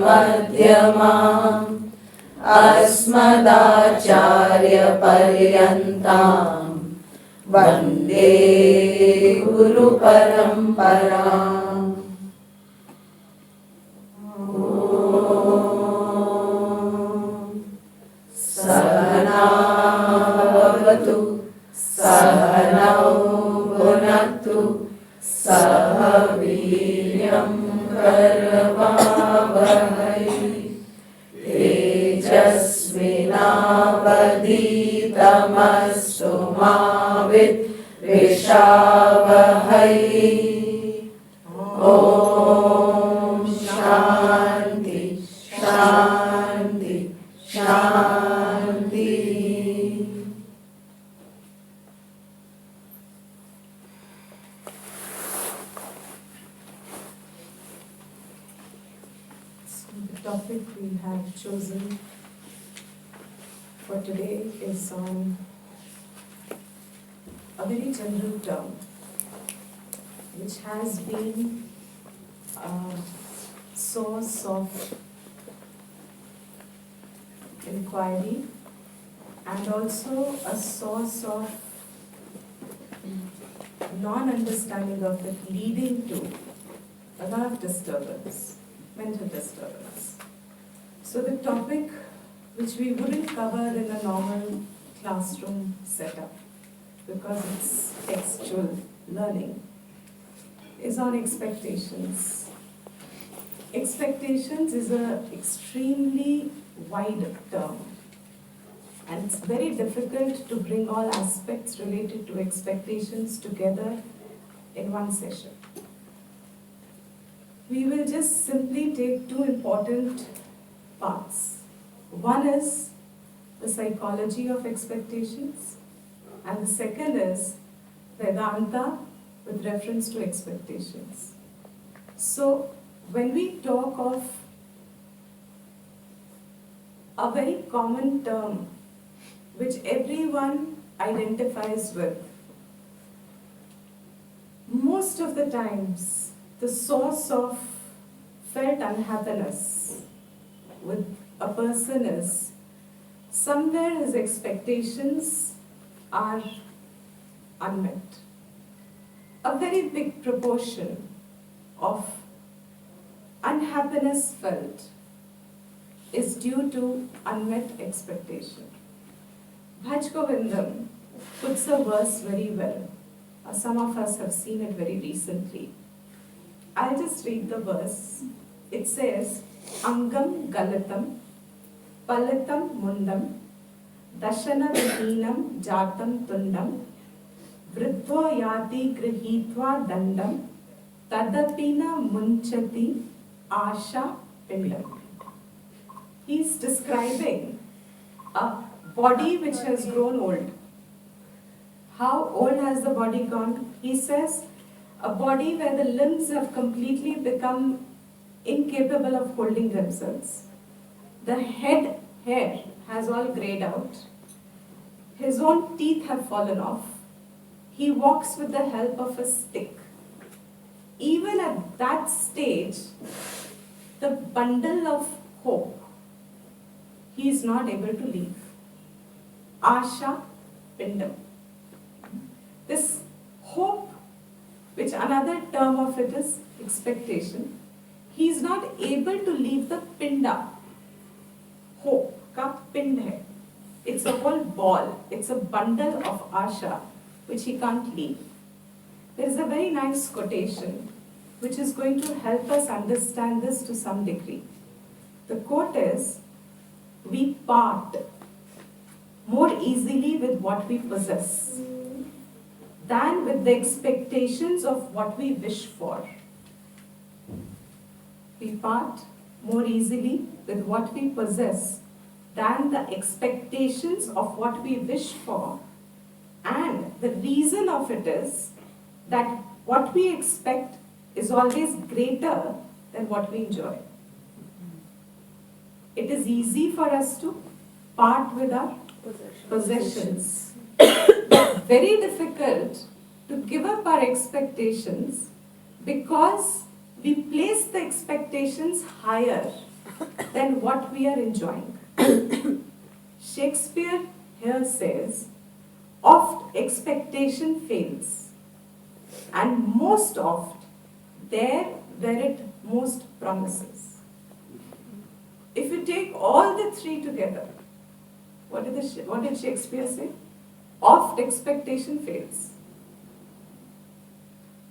मध्यमाम् अस्मदाचार्यपर्यन्ताम् वन्दे गुरुपरम्पराम्। सहना भवतु सहनौ भुनक्तु सह वीर्यं करवावहै तेजस्विनावधीतमस्तु मा विद्विषावहै। ॐ शान्ति शान्ति शान्ति। The topic we have chosen for today is on a very general term which has been a source of inquiry and also a source of non-understanding of it, leading to a lot of disturbance, mental disturbance. So the topic which we wouldn't cover in a normal classroom setup because it's textual learning is on expectations. Expectations is an extremely wide term and it's very difficult to bring all aspects related to expectations together in one session. We will just simply take two important parts. One is the psychology of expectations and the second is Vedanta with reference to expectations. So when we talk of a very common term which everyone identifies with, most of the times the source of felt unhappiness with a person is somewhere his expectations are unmet. A very big proportion of unhappiness felt is due to unmet expectation. Bhaj Govindam puts a verse very well. Some of us have seen it very recently. I'll just read the verse. It says, Angam Galatam, Palatam Mundam, Dashana Vihinam Jatam Tundam, Vridho Yati Grihitva Dandam, Tadapina Munchati Asha Pindam. He's describing a body which has grown old. How old has the body gone? He says, a body where the limbs have completely become incapable of holding themselves. The head hair has all grayed out. His own teeth have fallen off. He walks with the help of a stick. Even at that stage, the bundle of hope, he is not able to leave. Asha Pindam. This hope, which another term of it is expectation, he is not able to leave the pinda. Hope ka pind hai. It's a whole ball. It's a bundle of asha which he can't leave. There is a very nice quotation which is going to help us understand this to some degree. The quote is, we part more easily with what we possess than with the expectations of what we wish for. We part more easily with what we possess than the expectations of what we wish for. And the reason of it is that what we expect is always greater than what we enjoy. It is easy for us to part with our possessions. Very difficult to give up our expectations because we place the expectations higher than what we are enjoying. Shakespeare here says, oft expectation fails, and most oft there where it most promises. If you take all the three together, what did Shakespeare say? Oft expectation fails.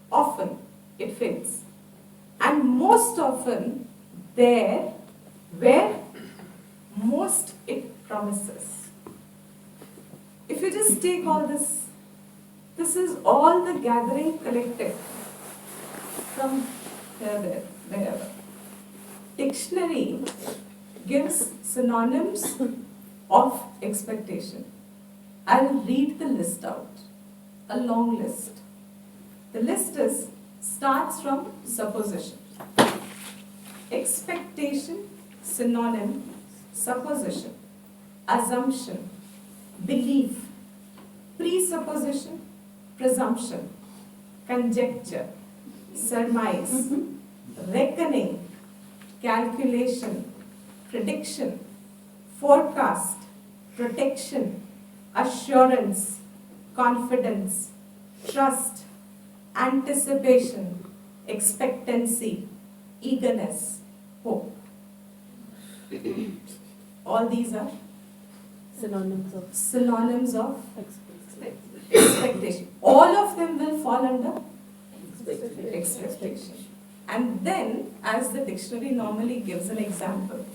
Often it fails. And most often there where most it promises. If you just take all this, this is all the gathering collected from here, there, wherever. Dictionary gives synonyms of expectation. I'll read the list out, a long list. The list starts from supposition. Expectation, synonym, supposition, assumption, belief, presupposition, presumption, conjecture, surmise, reckoning, calculation, prediction, forecast, protection, assurance, confidence, trust, anticipation, expectancy, eagerness, hope. All these are synonyms of expectation. All of them will fall under expectation. And then, as the dictionary normally gives an example,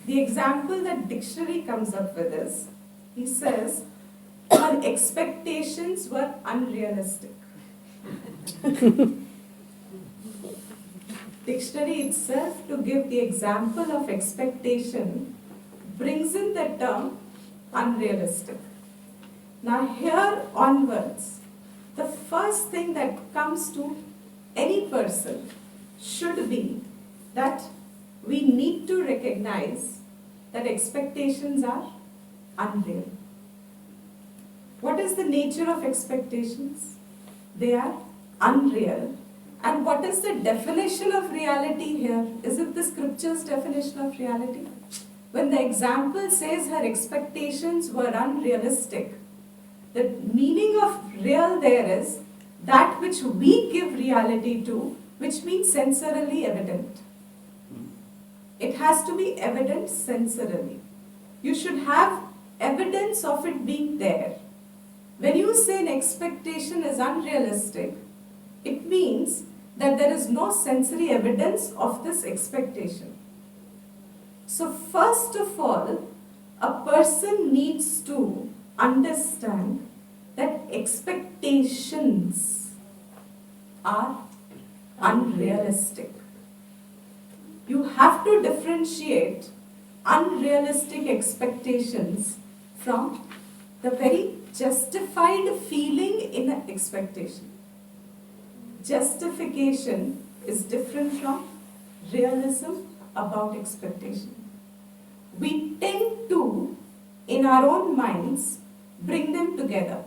the example that dictionary comes up with is, he says, her expectations were unrealistic. Dictionary itself, to give the example of expectation, brings in the term unrealistic. Now here onwards, the first thing that comes to any person should be that we need to recognize that expectations are unreal. What is the nature of expectations? They are unreal. And what is the definition of reality here? Is it the scripture's definition of reality? When the example says her expectations were unrealistic, the meaning of real there is that which we give reality to, which means sensorily evident. It has to be evident sensorily. You should have evidence of it being there. When you say an expectation is unrealistic, it means that there is no sensory evidence of this expectation. So first of all, a person needs to understand that expectations are unrealistic. You have to differentiate unrealistic expectations from the very justified feeling in an expectation. Justification is different from realism about expectation. We tend to, in our own minds, bring them together.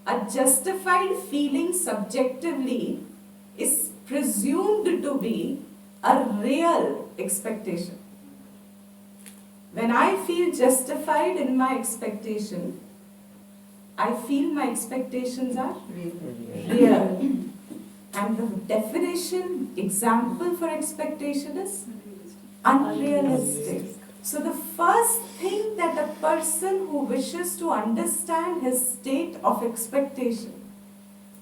A justified feeling subjectively is presumed to be a real expectation. When I feel justified in my expectation, I feel my expectations are real. And the definition, example for expectation is unrealistic. So the first thing that a person who wishes to understand his state of expectation,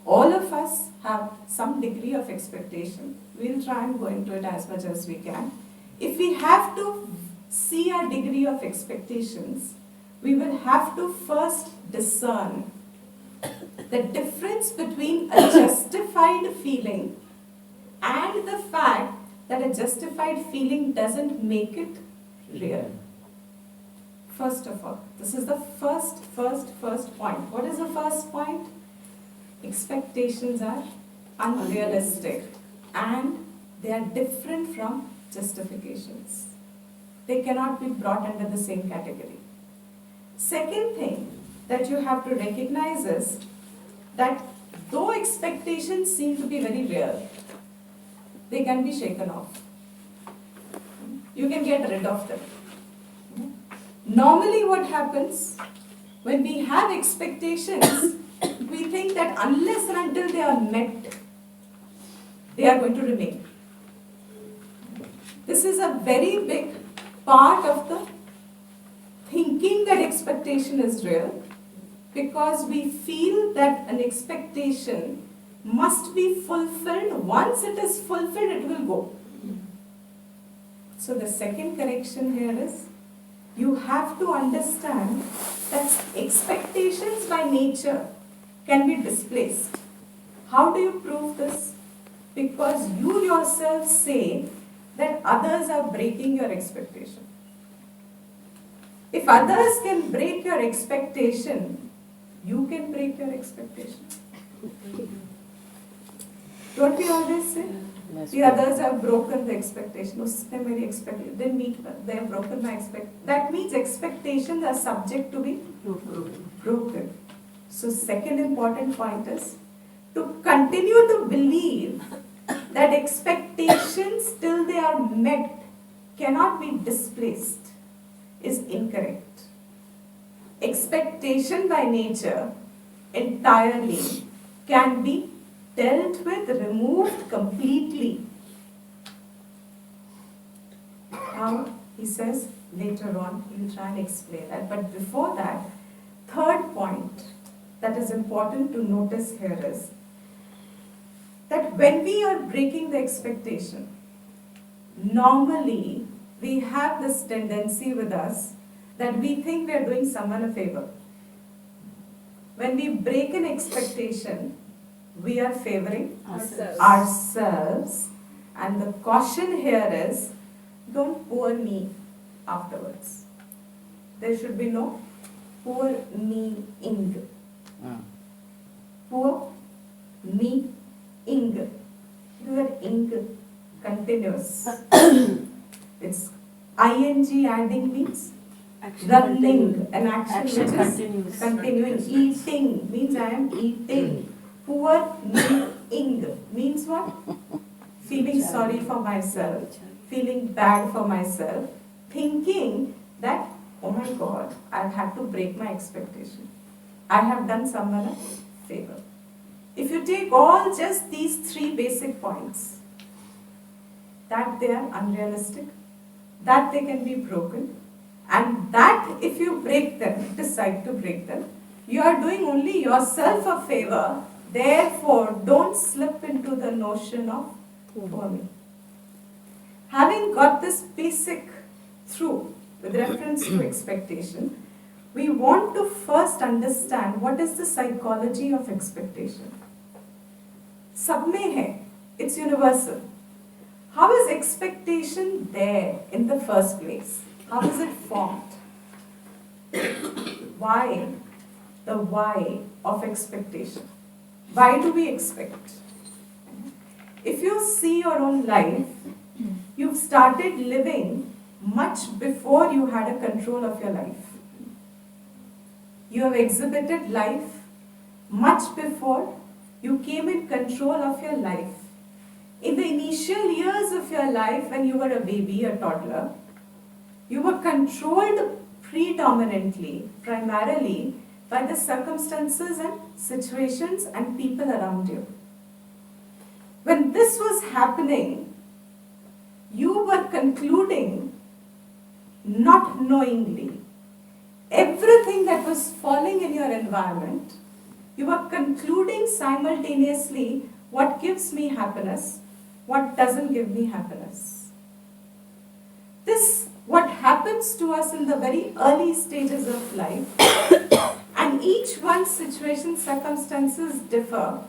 all of us have some degree of expectation. We'll try and go into it as much as we can. If we have to see our degree of expectations, we will have to first discern the difference between a justified feeling and the fact that a justified feeling doesn't make it real. First of all, this is the first point. What is the first point? Expectations are unrealistic and they are different from justifications. They cannot be brought under the same category. Second thing that you have to recognize is that though expectations seem to be very real, they can be shaken off. you can get rid of them. Normally what happens, when we have expectations, we think that unless and until they are met, they are going to remain. This is a very big part of the thinking that expectation is real, because we feel that an expectation must be fulfilled. Once it is fulfilled, it will go. So the second correction here is, you have to understand that expectations by nature can be displaced. How do you prove this? Because you yourself say that others are breaking your expectation. If others can break your expectation, you can break your expectation. Don't we always say? The others have broken the expectation. Usne meri expectation didn't meet, they have broken my expectation. That means expectations are subject to be broken. So second important point is to continue to believe that expectations till they are met cannot be displaced is incorrect. Expectation by nature entirely can be dealt with, removed completely. How? He says later on, he'll try and explain that. But before that, third point that is important to notice here is that when we are breaking the expectation, normally we have this tendency with us that we think we are doing someone a favor. When we break an expectation, we are favoring ourselves. And the caution here is, don't poor me afterwards. There should be no poor me-ing. Poor me-ing. Your ing continuous. It's ing adding means Action running, an action Action which is continues. continuing. Eating means I am eating. Poor me-ing means what? Feeling sorry for myself, feeling bad for myself, thinking that, oh my God, I've had to break my expectation. I have done someone a favor. If you take all just these three basic points, that they are unrealistic, that they can be broken, and that if you break them, decide to break them, you are doing only yourself a favor. Therefore, don't slip into the notion of poor me. Having got this basic through with reference to expectation, we want to first understand what is the psychology of expectation. Sab mein hai, it's universal. How is expectation there in the first place? How is it formed? Why? The why of expectation. Why do we expect? If you see your own life, you've started living much before you had a control of your life. You have exhibited life much before you came in control of your life. In the initial years of your life, when you were a baby, a toddler, you were controlled predominantly, primarily, by the circumstances and situations and people around you. When this was happening, you were concluding, not knowingly, everything that was falling in your environment, you were concluding simultaneously what gives me happiness, what doesn't give me happiness. This, what happens to us in the very early stages of life, and each one's situation, circumstances differ.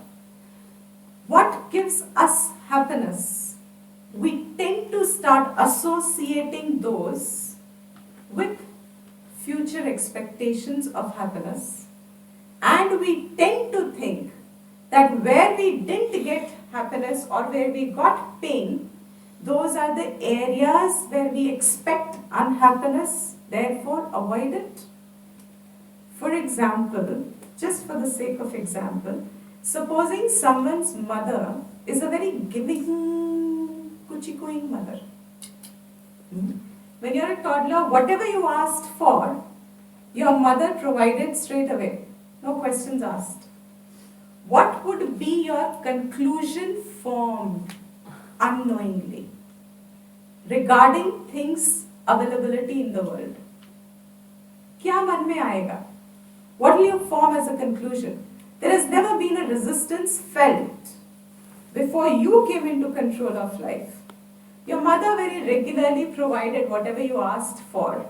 What gives us happiness? We tend to start associating those with future expectations of happiness, and we tend to think that where we didn't get happiness or where we got pain, those are the areas where we expect unhappiness, therefore avoid it. For example, just for the sake of example, supposing someone's mother is a very giving, kuchikoing mother. When you're a toddler, whatever you asked for, your mother provided straight away. No questions asked. What would be your conclusion formed unknowingly regarding things availability in the world? क्या मन में आएगा? What will you form as a conclusion? There has never been a resistance felt before you came into control of life. Your mother very regularly provided whatever you asked for,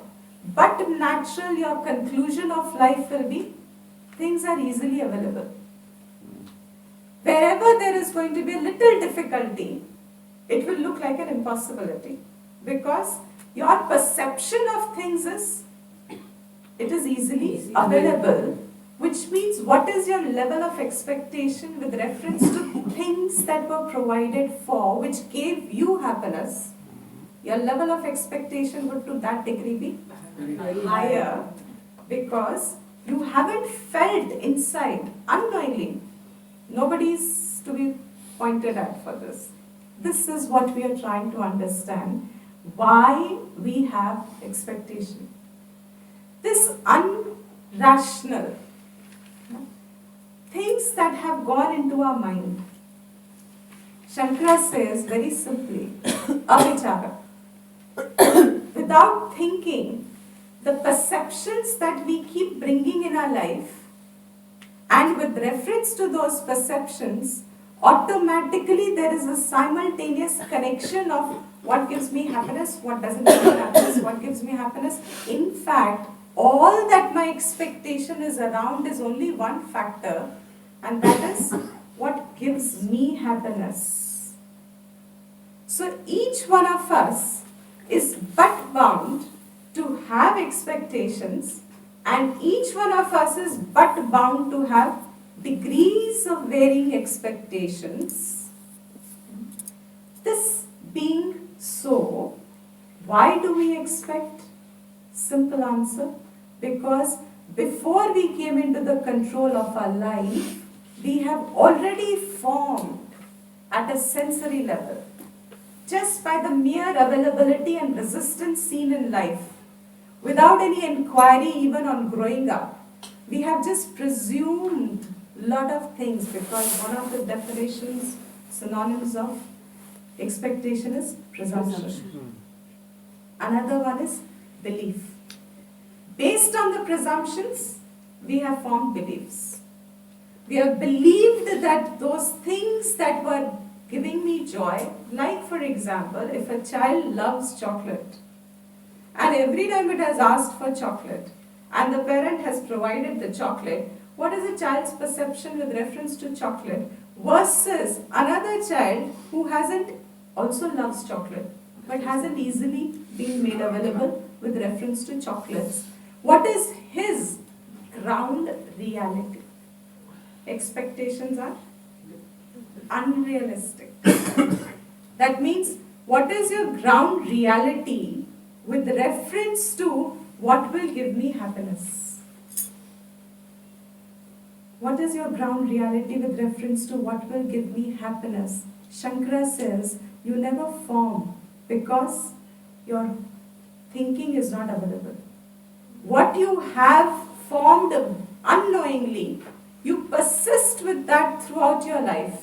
but natural your conclusion of life will be things are easily available. Wherever there is going to be a little difficulty, it will look like an impossibility because your perception of things is it is easily available, which means what is your level of expectation with reference to things that were provided for, which gave you happiness. Your level of expectation would to that degree be higher because you haven't felt inside unknowingly. Nobody's to be pointed at for this. This is what we are trying to understand, why we have expectation. This unrational things that have gone into our mind. Shankara says very simply, avichara. Without thinking, the perceptions that we keep bringing in our life, and with reference to those perceptions, automatically there is a simultaneous connection of what gives me happiness, what doesn't give me happiness, what gives me happiness. In fact, all that my expectation is around is only one factor, and that is what gives me happiness. So each one of us is but bound to have expectations, and each one of us is but bound to have degrees of varying expectations. This being so, why do we expect? Simple answer, because before we came into the control of our life, we have already formed at a sensory level, just by the mere availability and resistance seen in life, without any inquiry even on growing up. We have just presumed a lot of things because one of the definitions, synonyms of expectation is presumption. Another one is belief. Based on the presumptions, we have formed beliefs. We have believed that those things that were giving me joy, like for example, if a child loves chocolate, and every time it has asked for chocolate, and the parent has provided the chocolate, what is a child's perception with reference to chocolate versus another child who hasn't also loves chocolate, but hasn't easily been made available with reference to chocolates? What is his ground reality? Expectations are unrealistic. That means, what is your ground reality with reference to what will give me happiness? What is your ground reality with reference to what will give me happiness? Shankara says, you never form because your thinking is not available. What you have formed unknowingly, you persist with that throughout your life.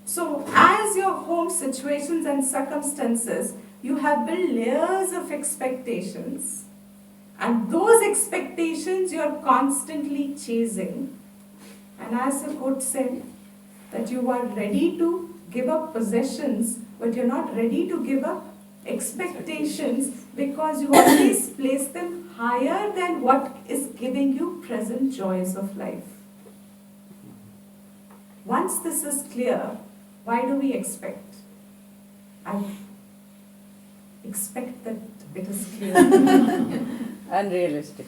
So as your home situations and circumstances, you have built layers of expectations, and those expectations you are constantly chasing. And as the quote said, that you are ready to give up possessions, but you're not ready to give up expectations because you always place them higher than what is giving you present joys of life. Once this is clear, why do we expect? I expect that it is clear. Unrealistic.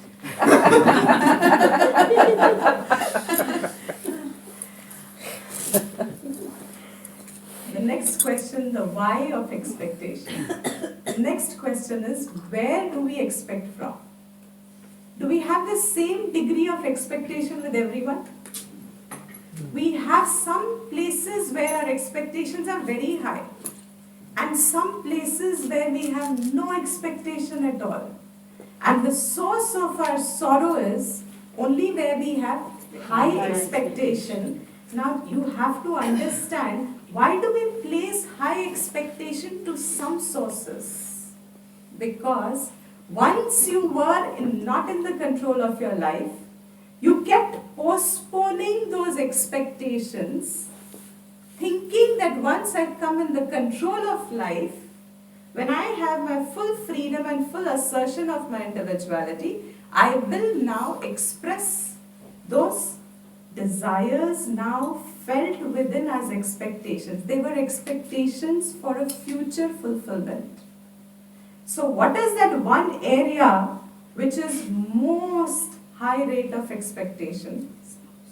The next question, the why of expectation. The next question is, where do we expect from? Do we have the same degree of expectation with everyone? We have some places where our expectations are very high. and some places where we have no expectation at all. And the source of our sorrow is only where we have high expectation. Now you have to understand, why do we place high expectation to some sources? Because once you were not in the control of your life, you kept postponing those expectations, thinking that once I come in the control of life, when I have my full freedom and full assertion of my individuality, I will now express those desires now felt within as expectations. They were expectations for a future fulfillment. So what is that one area which is most high rate of expectation?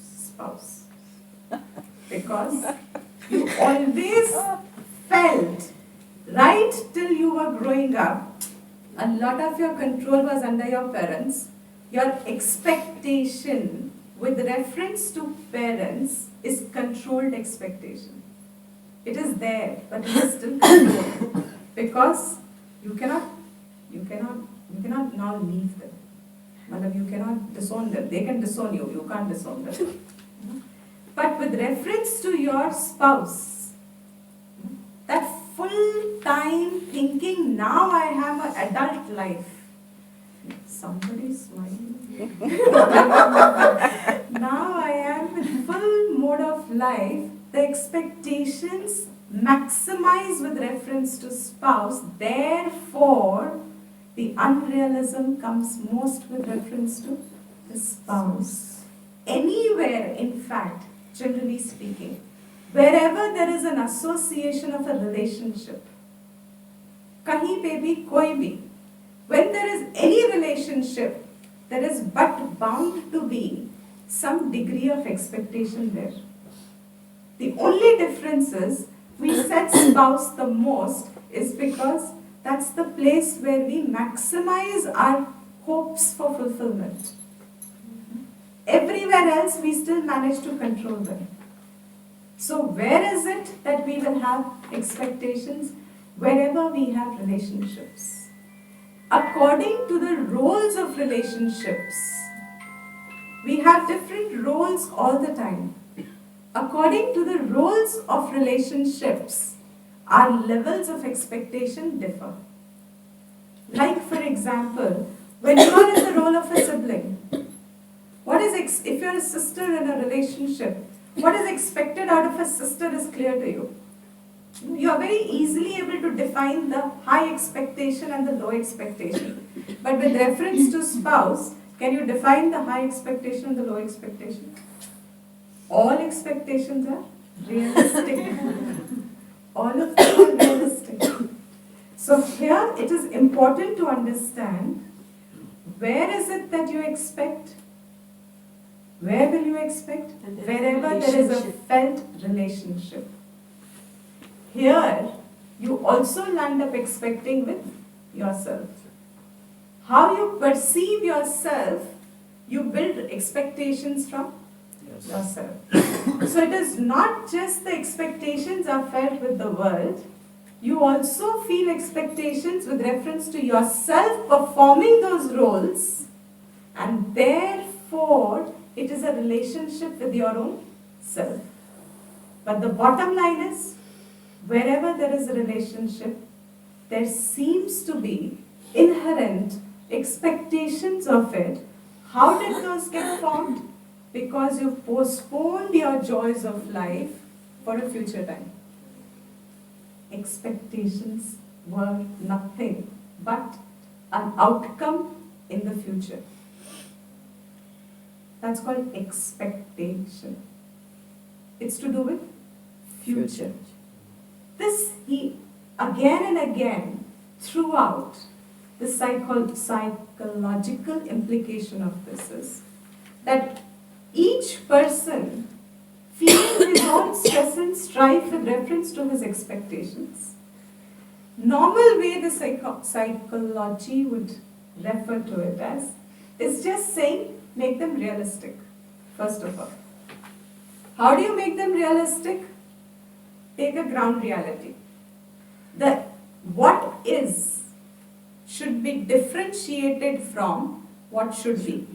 Spouse. Because you always felt, right till you were growing up, a lot of your control was under your parents. Your expectation with reference to parents is controlled expectation. It is there, but it is still controlled. Because you cannot now leave them. You cannot disown them. They can disown you. You can't disown them. But with reference to your spouse, that full time thinking, now I have an adult life. Somebody smiling. Now I am in full mode of life. The expectations maximize with reference to spouse. Therefore, the unrealism comes most with reference to the spouse. Anywhere, in fact, generally speaking, wherever there is an association of a relationship, kahin pe bhi, koi bhi, when there is any relationship, there is but bound to be some degree of expectation there. The only difference is we set spouse the most is because that's the place where we maximize our hopes for fulfillment. Everywhere else we still manage to control them. So where is it that we will have expectations? Wherever we have relationships. According to the roles of relationships, we have different roles all the time. According to the roles of relationships, our levels of expectation differ. Like for example, when you are in the role of a sibling, if you are a sister in a relationship, what is expected out of a sister is clear to you. You are very easily able to define the high expectation and the low expectation. But with reference to spouse, can you define the high expectation and the low expectation? All expectations are realistic. All of them are realistic. So here it is important to understand, where is it that you expect? Where will you expect? Wherever there is a felt relationship. Here, you also land up expecting with yourself. How you perceive yourself, you build expectations from yourself. So it is not just the expectations are felt with the world, you also feel expectations with reference to yourself performing those roles, and therefore it is a relationship with your own self. But the bottom line is, wherever there is a relationship, there seems to be inherent expectations of it. How did those get formed? Because you postponed your joys of life for a future time. Expectations were nothing but an outcome in the future. That's called expectation. It's to do with future. This he again and again throughout the psychological implication of this is that each person feeling his own stress and strife with reference to his expectations. Normal way the psychology would refer to it as is just saying, make them realistic, first of all. How do you make them realistic? Take a ground reality. The what is should be differentiated from what should be.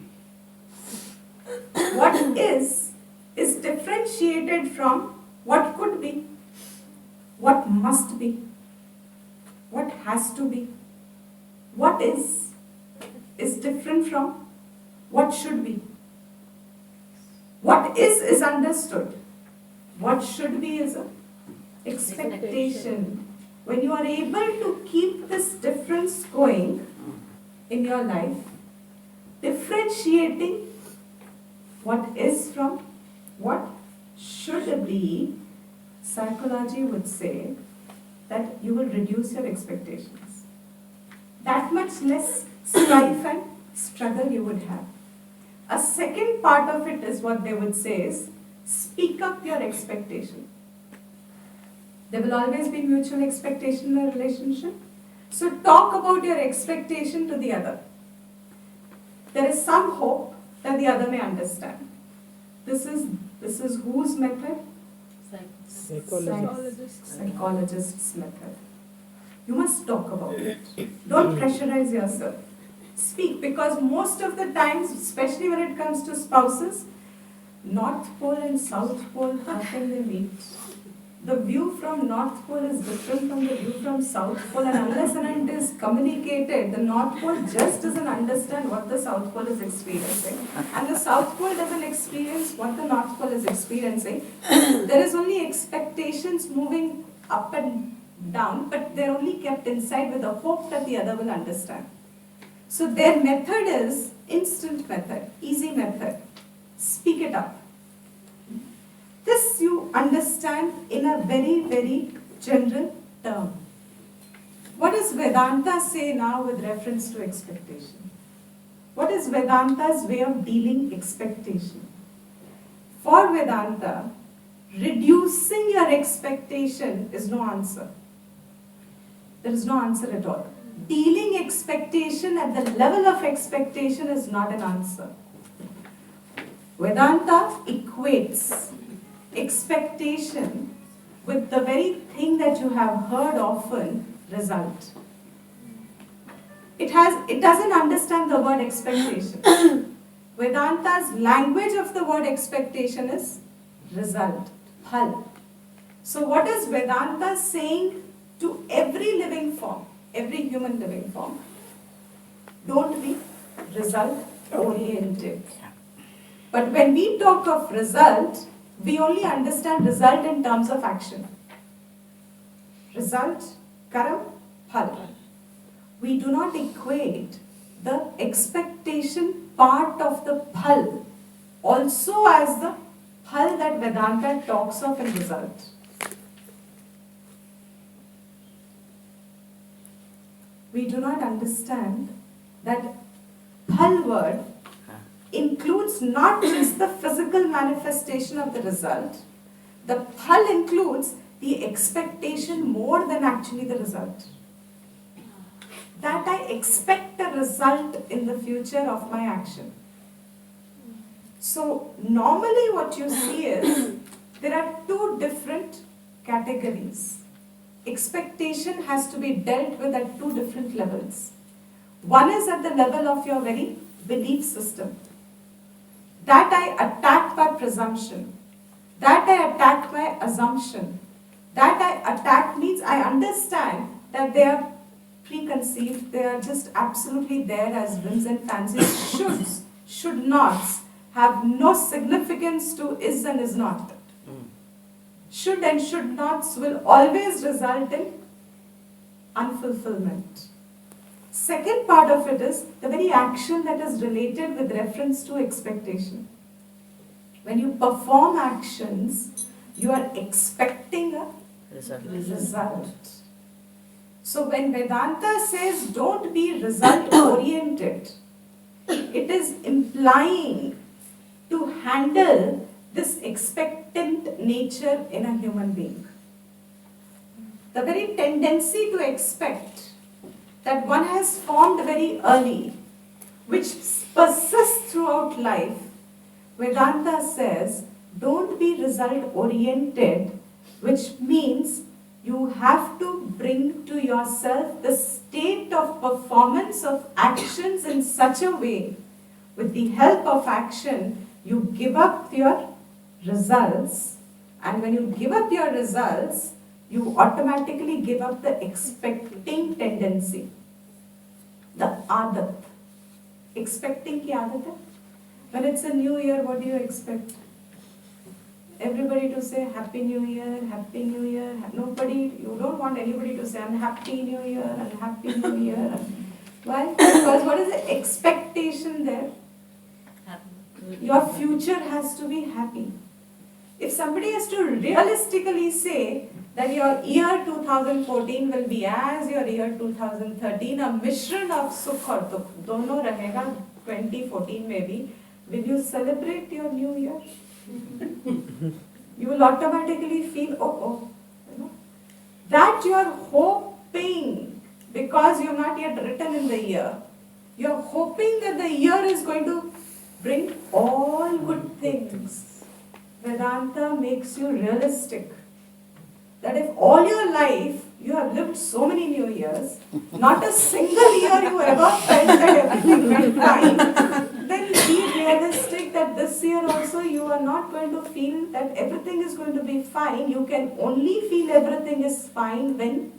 What is differentiated from what could be, what must be, what has to be. What is different from what should be. What is understood. What should be is a expectation. When you are able to keep this difference going in your life, differentiating what is from what should be, psychology would say that you will reduce your expectations. That much less strife and struggle you would have. A second part of it is what they would say is, speak up your expectation. There will always be mutual expectation in a relationship. So talk about your expectation to the other. There is some hope that the other may understand. This is whose method? Psychologist's method. You must talk about it. Don't pressurize yourself. Speak, because most of the times, especially when it comes to spouses, North Pole and South Pole, how can they meet? The view from North Pole is different from the view from South Pole, and unless and it is communicated, the North Pole just doesn't understand what the South Pole is experiencing, and the South Pole doesn't experience what the North Pole is experiencing. There is only expectations moving up and down, but they're only kept inside with the hope that the other will understand. So their method is instant method, easy method. Speak it up. This you understand in a very, very general term. What does Vedanta say now with reference to expectation? What is Vedanta's way of dealing expectation? For Vedanta, reducing your expectation is no answer. There is no answer at all. Dealing expectation at the level of expectation is not an answer. Vedanta equates expectation with the very thing that you have heard often, result. It doesn't understand the word expectation. Vedanta's language of the word expectation is result, phal. So what is Vedanta saying to every living form, every human living form? Don't be result oriented. But when we talk of result, we only understand result in terms of action. Result, karam, phal. We do not equate the expectation part of the phal also as the phal that Vedanta talks of in result. We do not understand that phal word includes not just the physical manifestation of the result. The phal includes the expectation more than actually the result. That I expect a result in the future of my action. So normally what you see is there are two different categories. Expectation has to be dealt with at two different levels. One is at the level of your very belief system. That I attack by presumption. That I attack by assumption. That I attack means I understand that they are preconceived, they are just absolutely there as whims and fancies, shoulds, should nots, have no significance to is and is not. Should and should nots will always result in unfulfillment. Second part of it is the very action that is related with reference to expectation. When you perform actions, you are expecting a result. So when Vedanta says don't be result oriented, it is implying to handle this expectant nature in a human being. The very tendency to expect that one has formed very early, which persists throughout life, Vedanta says, don't be result oriented, which means you have to bring to yourself the state of performance of actions in such a way, with the help of action, you give up your results, and when you give up your results, you automatically give up the expecting tendency, the adat. Expecting ki adat hai? When it's a new year, what do you expect? Everybody to say Happy New Year, Happy New Year. Nobody, you don't want anybody to say Happy New Year and Happy New Year. Why? Because what is the expectation there? Your future has to be happy. If somebody has to realistically say that your year 2014 will be as your year 2013, a mishran of sukh aur dukh, dono rahega 2014 maybe, will you celebrate your new year? You will automatically feel, that you are hoping, because you have not yet written in the year, you are hoping that the year is going to bring all good things. Vedanta makes you realistic. That if all your life you have lived so many new years, not a single year you ever felt that everything went fine, then be realistic that this year also you are not going to feel that everything is going to be fine. You can only feel everything is fine when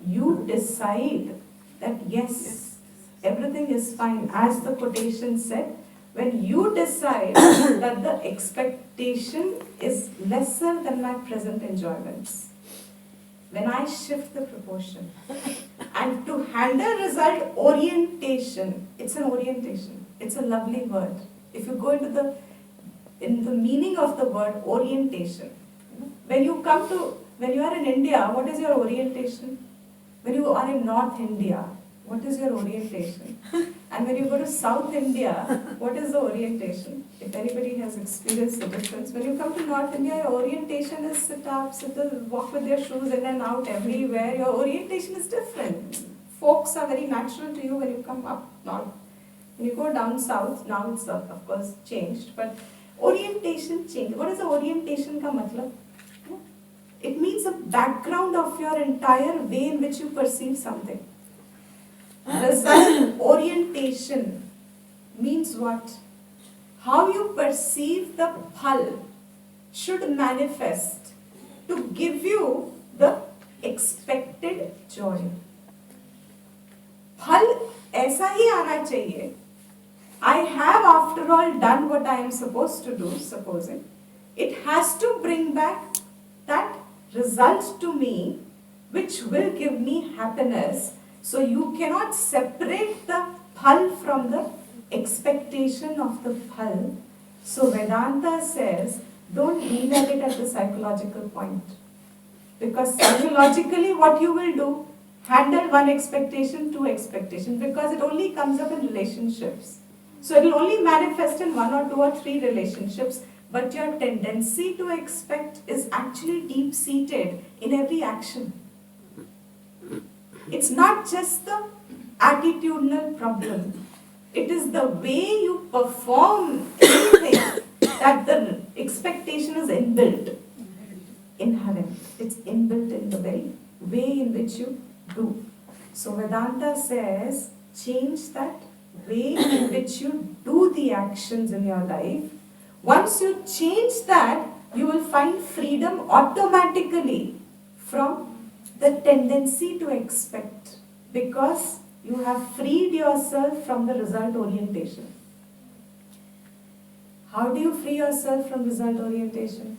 you decide that yes, everything is fine. As the quotation said, when you decide that the expectation is lesser than my present enjoyments, when I shift the proportion, and to handle result orientation, it's an orientation, it's a lovely word. If you go into in the meaning of the word orientation, when you are in India, what is your orientation? When you are in North India, what is your orientation? And when you go to South India, what is the orientation? If anybody has experienced the difference, when you come to North India, your orientation is sit up, walk with your shoes in and out everywhere. Your orientation is different. Folks are very natural to you when you come up north. When you go down south, now it's of course changed, but orientation changed. What is the orientation ka matlab? It means the background of your entire way in which you perceive something. Result orientation means what? How you perceive the phal should manifest to give you the expected joy. Phal aisa hi aana chahiye. I have after all done what I am supposed to do, supposing. It has to bring back that result to me which will give me happiness. So you cannot separate the phal from the expectation of the phal. So Vedanta says, don't leave at it at the psychological point. Because psychologically what you will do, handle one expectation, two expectations, because it only comes up in relationships. So it will only manifest in one or two or three relationships, but your tendency to expect is actually deep-seated in every action. It's not just the attitudinal problem. It is the way you perform anything that the expectation is inbuilt, inherent. It's inbuilt in the very way in which you do. So Vedanta says, change that way in which you do the actions in your life. Once you change that, you will find freedom automatically from the tendency to expect, because you have freed yourself from the result orientation. How do you free yourself from result orientation?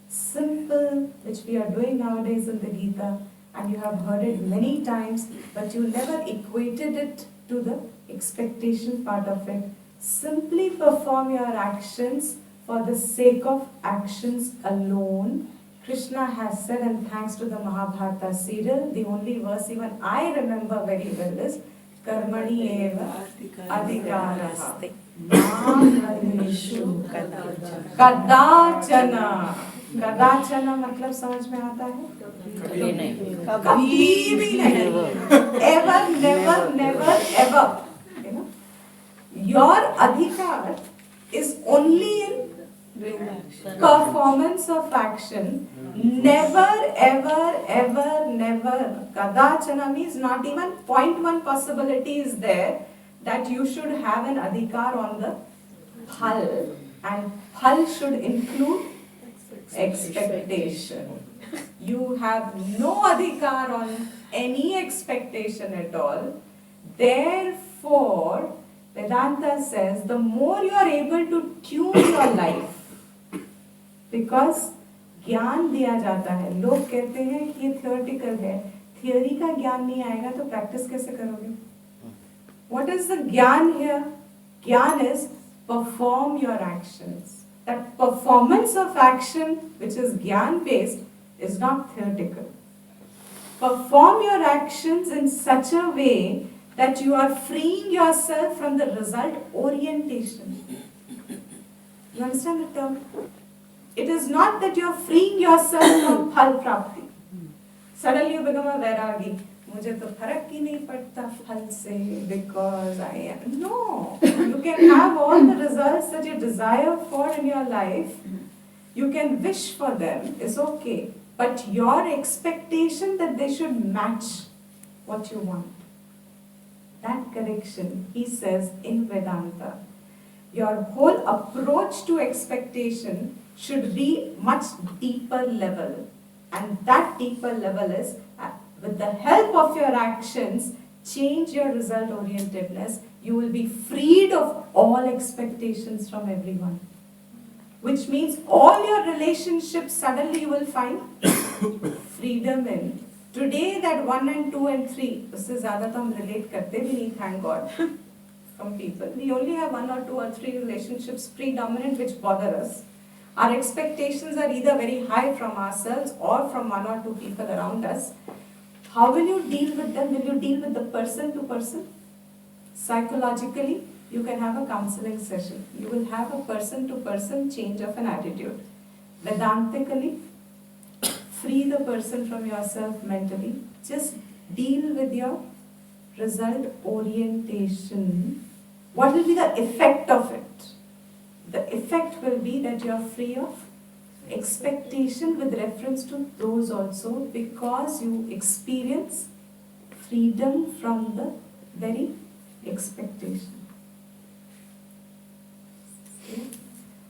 Simple, which we are doing nowadays in the Gita, and you have heard it many times, but you never equated it to the expectation part of it. Simply perform your actions for the sake of actions alone. Krishna has said, and thanks to the Mahabharata serial, the only verse even I remember very well is Karmani eva adhikaraha Mahanishu kadachana. Kadachana मतलब समझ में आता है? कभी नहीं, कभी भी नहीं, ever, never, never, ever. You know, your adhikar is only in Performance of action, never, ever, ever, never. Kadachana means not even 0.1 possibility is there that you should have an adhikar on the phal. And phal should include expectation. You have no adhikar on any expectation at all. Therefore, Vedanta says the more you are able to tune your life, because ज्ञान दिया जाता है, लोग कहते हैं कि ये theoretical है, थियोरी का ज्ञान नहीं आएगा तो प्रैक्टिस कैसे करोगे? What is the ज्ञान here? ज्ञान is perform your actions. That performance of action, which is ज्ञान based, is not theoretical. Perform your actions in such a way that you are freeing yourself from the result orientation. You understand the term? It is not that you are freeing yourself from phal prapti. Suddenly you become a vairagi. मुझे तो फर्क ही नहीं पड़ता फल से because I am. No. You can have all the results that you desire for in your life. You can wish for them. It's okay. But your expectation that they should match what you want. That correction, he says in Vedanta, your whole approach to expectation should be much deeper level. And that deeper level is, with the help of your actions, change your result orientedness. You will be freed of all expectations from everyone. Which means all your relationships suddenly you will find freedom in. Today that 1 and 2 and 3, उससे ज़्यादा तो हम relate करते भी नहीं, thank God, from people. We only have 1 or 2 or 3 relationships predominant which bother us. Our expectations are either very high from ourselves or from 1 or 2 people around us. How will you deal with them? Will you deal with the person to person? Psychologically, you can have a counseling session. You will have a person to person change of an attitude. Vedantically, free the person from yourself mentally. Just deal with your result orientation. What will be the effect of it? The effect will be that you are free of expectation with reference to those also, because you experience freedom from the very expectation. Okay?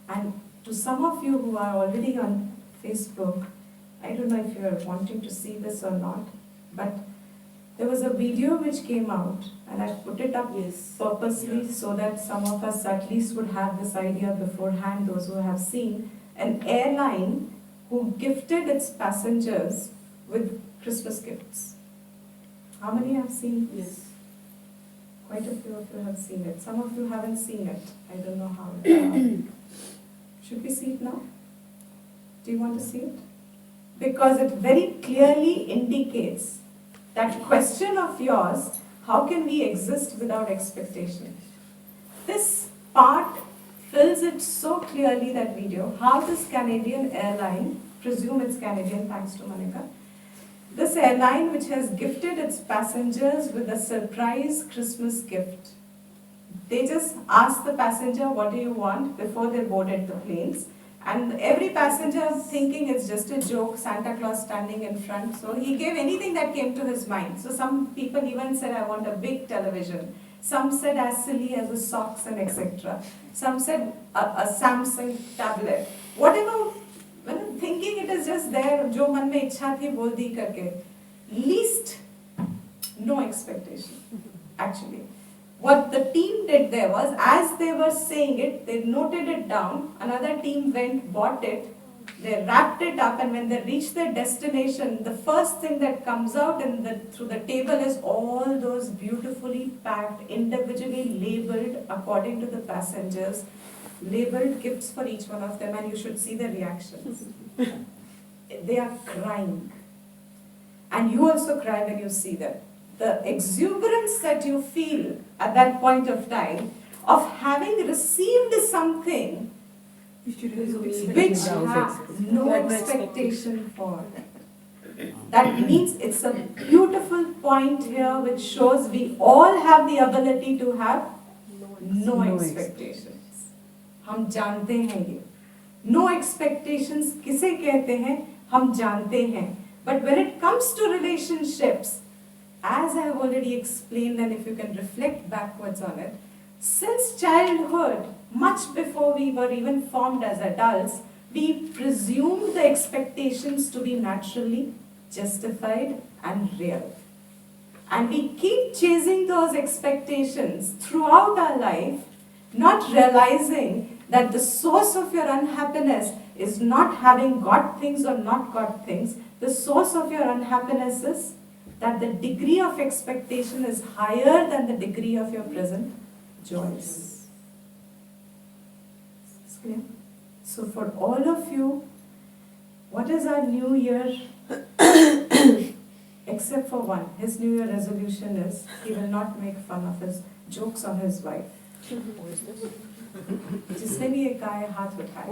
And to some of you who are already on Facebook, I don't know if you are wanting to see this or not, but there was a video which came out, and I put it up purposely so that some of us at least would have this idea beforehand, those who have seen an airline who gifted its passengers with Christmas gifts. How many have seen this? Yes. Quite a few of you have seen it. Some of you haven't seen it. I don't know how. Should we see it now? Do you want to see it? Because it very clearly indicates that question of yours, how can we exist without expectation? This part fills it so clearly, that video, how this Canadian airline, presume it's Canadian, thanks to Monica, this airline which has gifted its passengers with a surprise Christmas gift. They just asked the passenger, what do you want, before they boarded the planes. And every passenger thinking it's just a joke, Santa Claus standing in front. So he gave anything that came to his mind. So some people even said, I want a big television. Some said as silly as a socks and etc. Some said a Samsung tablet. Whatever, when thinking it is just there, jo man mein ichha thi bol di karke. Least, no expectation, actually. What the team did there was, as they were saying it, they noted it down, another team went, bought it, they wrapped it up, and when they reached their destination, the first thing that comes out through the table is all those beautifully packed, individually labeled according to the passengers, labeled gifts for each one of them, and you should see their reactions. They are crying. And you also cry when you see them. The exuberance that you feel at that point of time of having received something which have no expectation for. That means it's a beautiful point here which shows we all have the ability to have no expectations. हम जानते हैं ये. No expectations किसे कहते हैं हम जानते हैं. But when it comes to relationships, as I have already explained, and if you can reflect backwards on it, since childhood, much before we were even formed as adults, we presumed the expectations to be naturally justified and real. And we keep chasing those expectations throughout our life, not realizing that the source of your unhappiness is not having got things or not got things. The source of your unhappiness is that the degree of expectation is higher than the degree of your present joys. Is it clear? So for all of you, what is our new year? Except for one, his new year resolution is he will not make fun of his jokes on his wife. जिसने भी ये कहा है हाथ उठाए.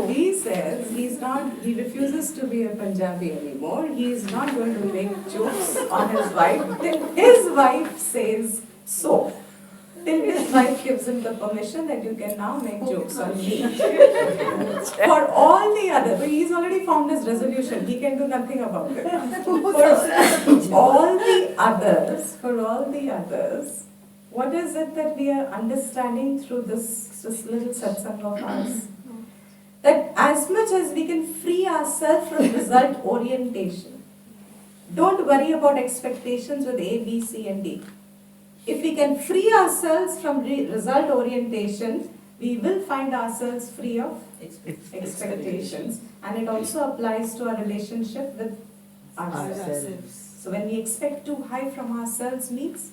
He says he refuses to be a Punjabi anymore. He is not going to make jokes on his wife till his wife says so. Till his wife gives him the permission that you can now make jokes on me. For all the others, but he's already formed his resolution. He can do nothing about it. For all the others, what is it that we are understanding through this little satsang of ours? That as much as we can free ourselves from result orientation, don't worry about expectations with A, B, C and D. If we can free ourselves from result orientation, we will find ourselves free of expectations. And it also applies to our relationship with ourselves. So when we expect too high from ourselves means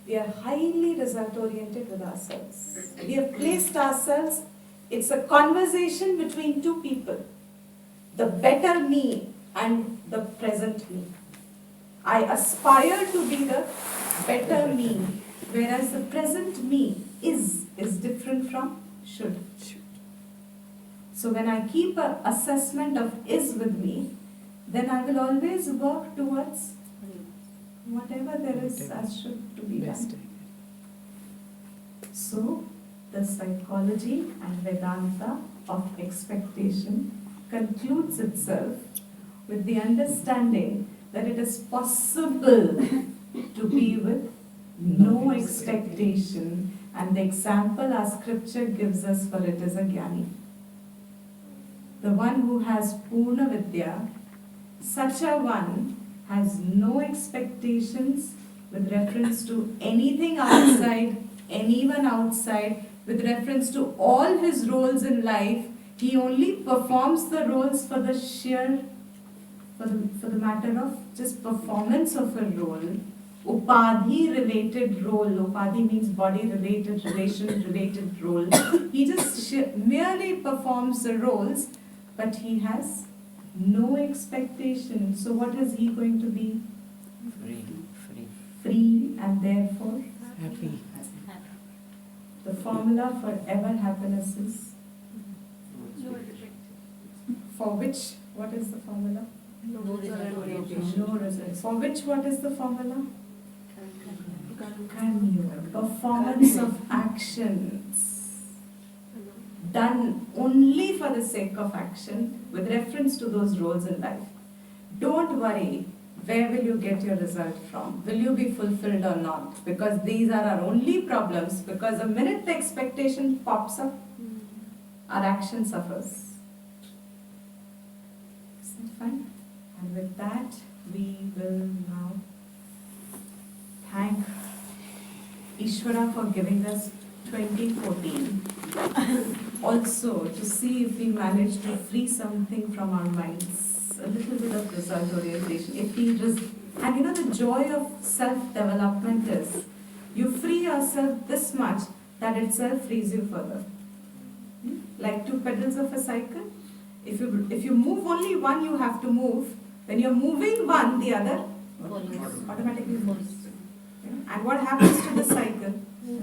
we are highly result oriented with ourselves. We have placed ourselves, it's a conversation between two people. The better me and the present me. I aspire to be the better me, whereas the present me is different from should. So when I keep an assessment of is with me, then I will always work towards whatever there is as should to be done. So the psychology and Vedanta of expectation concludes itself with the understanding that it is possible to be with no expectation, and the example our scripture gives us for it is a jnani. The one who has Purna Vidya, such a one has no expectations with reference to anything outside, anyone outside, with reference to all his roles in life. He only performs the roles for the sheer, for the matter of just performance of a role. Upadhi related role. Upadhi means body related, relation related role. He just merely performs the roles, but he has no expectation. So what is he going to be? Free and therefore happy. The formula for ever happiness is for which, what is the formula? No result. For which, what is the formula? Performance of actions done only for the sake of action with reference to those roles in life. Don't worry, where will you get your result from? Will you be fulfilled or not? Because these are our only problems, because the minute the expectation pops up, our action suffers. Is that fine? And with that, we will now thank Ishvara for giving us 2014. Also, to see if we manage to free something from our minds, a little bit of result orientation. And you know, the joy of self-development is, you free yourself this much, that itself frees you further. Like two pedals of a cycle. If you move only one, you have to move. When you're moving one, the other automatically moves. And what happens to the cycle?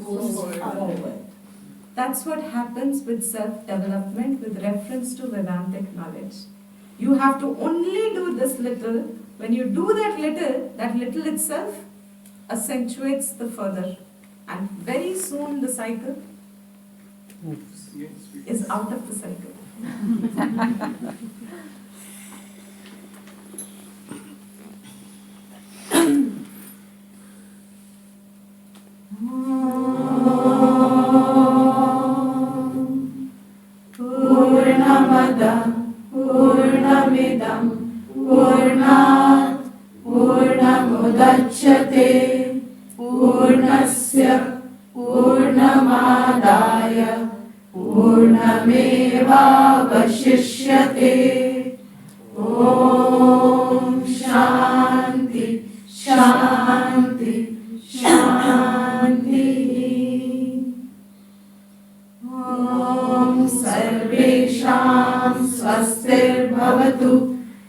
Goes forward. That's what happens with self-development with reference to Vedantic knowledge. You have to only do this little. When you do that little itself accentuates the further. And very soon the cycle is out of the cycle. Purnamada Purnamidam Purnat Purnamudachyate Purnasya Purnamadaya Purnamevavashishyate. Om Shanti Shanti Shanti. Om Sarvesham Swastir Bhavatu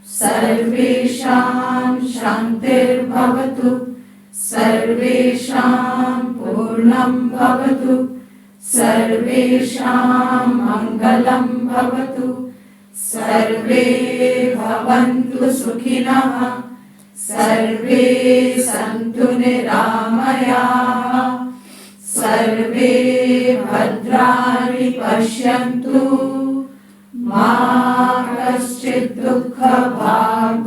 Sarvesham Shantir Bhavatu Sarvesham Purnam Bhavatu Sarvesham Mangalam Bhavatu Sarve Bhavantu Sukhinah Sarve Santu Niramayaः Sarve Bhadrani Pashyantu Ma Kaschid Dukkha Bhag